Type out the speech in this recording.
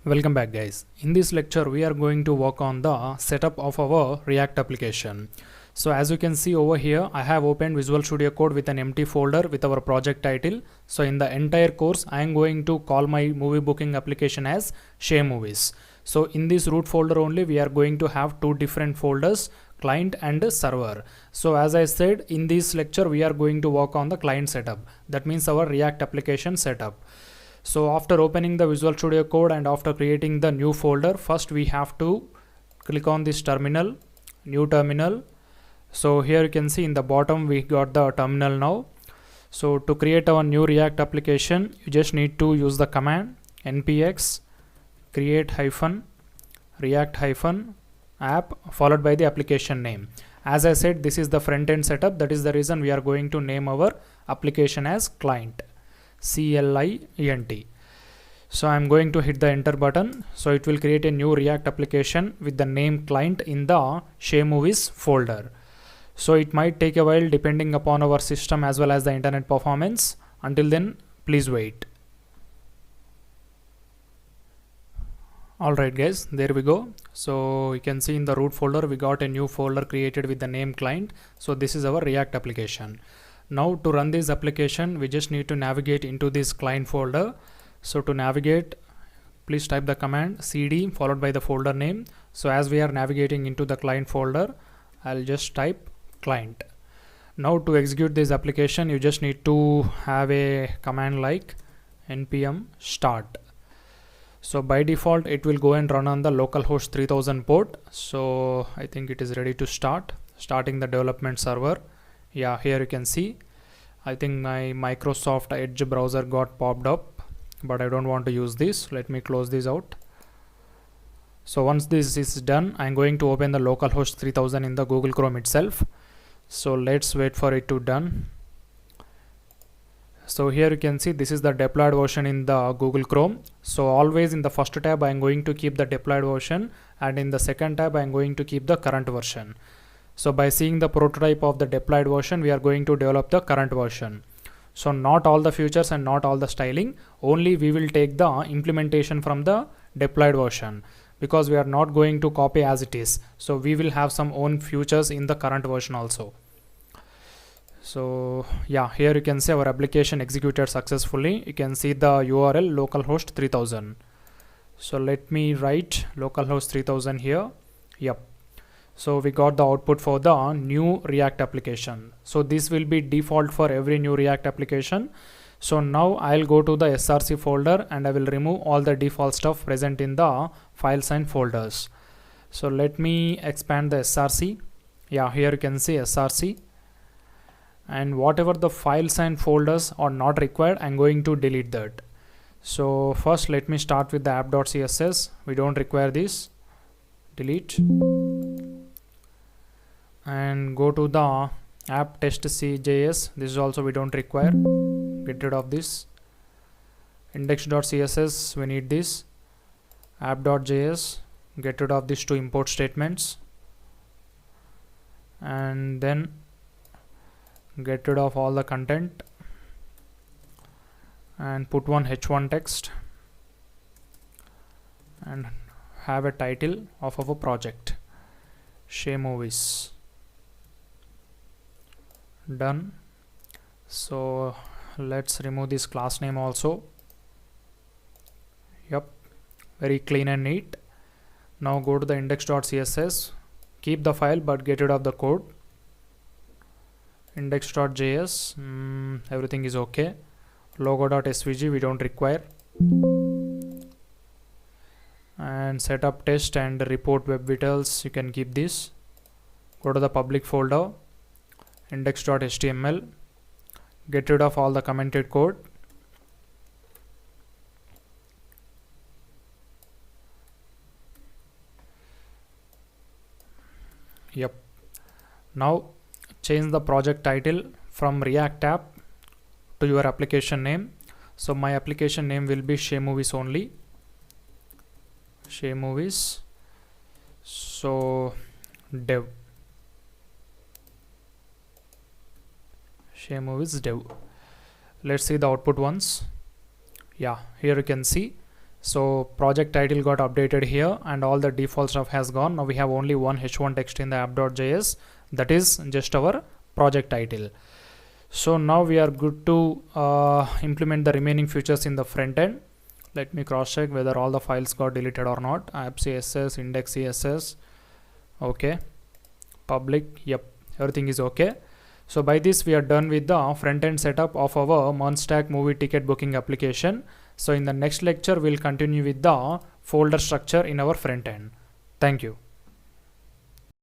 Welcome back, guys. In this lecture we are going to work on the setup of our React application. So as you can see over here, I have opened Visual Studio Code with an empty folder with our project title. So in the entire course I am going to call my movie booking application as Share Movies. So in this root folder only we are going to have two different folders, client and server. So as I said, in this lecture we are going to work on the client setup. That means our React application setup. So after opening the Visual Studio Code and after creating the new folder, first we have to click on this terminal, new terminal. So here you can see in the bottom we got the terminal now. So to create our new React application, you just need to use the command npx create react app followed by the application name. As I said, this is the front end setup. That is the reason we are going to name our application as client. CLIENT. So I'm going to hit the enter button. So it will create a new React application with the name client in the Share Movies folder. So it might take a while depending upon our system as well as the internet performance. Until then, please wait. Alright guys, there we go. So you can see in the root folder we got a new folder created with the name client. So this is our React application. Now to run this application we just need to navigate into this client folder. So to navigate, please type the command cd followed by the folder name. So as we are navigating into the client folder, I'll just type client. Now to execute this application you just need to have a command like npm start. So by default it will go and run on the localhost 3000 port. So I think it is ready to start, starting the development server. Yeah, here you can see I think my Microsoft Edge browser got popped up, but I don't want to use this. Let me close this out. So once this is done, I'm going to open the localhost 3000 in the Google Chrome itself. So let's wait for it to done. So here you can see this is the deployed version in the Google Chrome. So always in the first tab I'm going to keep the deployed version, and in the second tab I'm going to keep the current version. So by seeing the prototype of the deployed version, we are going to develop the current version. So not all the features and not all the styling, only we will take the implementation from the deployed version, because we are not going to copy as it is. So we will have some own features in the current version also. So yeah, here you can see our application executed successfully. You can see the URL localhost 3000. So let me write localhost 3000 here. Yep. So we got the output for the new React application. So this will be default for every new React application. So now I'll go to the src folder and I will remove all the default stuff present in the files and folders. So let me expand the src. Yeah, here you can see src. And whatever the files and folders are not required, I'm going to delete that. So first let me start with the app.css. We don't require this. Delete. And go to the app test.cjs. This is also we don't require. Get rid of this. Index.css, we need this. App.js, get rid of these two import statements. And then get rid of all the content and put one h1 text and have a title of our project, Share Movies. Done. So let's remove this class name also. Yep, very clean and neat. Now go to the index.css, keep the file but get rid of the code. Index.js, everything is okay. Logo.svg we don't require. And setup test and report web vitals, you can keep this. Go to the public folder, index.html, get rid of all the commented code. Yep. Now change the project title from React app to your application name. So my application name will be Share Movies only. Share Movies. So dev. Share Movies dev. Let's see the output once. Yeah, here you can see So project title got updated here and all the default stuff has gone. Now we have only one h1 text in the app.js, that is just our project title. So now we are good to implement the remaining features in the front end. Let me cross check whether all the files got deleted or not. App CSS, index CSS, okay, public, yep, everything is okay. So by this we are done with the front end setup of our MERN stack movie ticket booking application. So in the next lecture we'll continue with the folder structure in our front end. Thank you.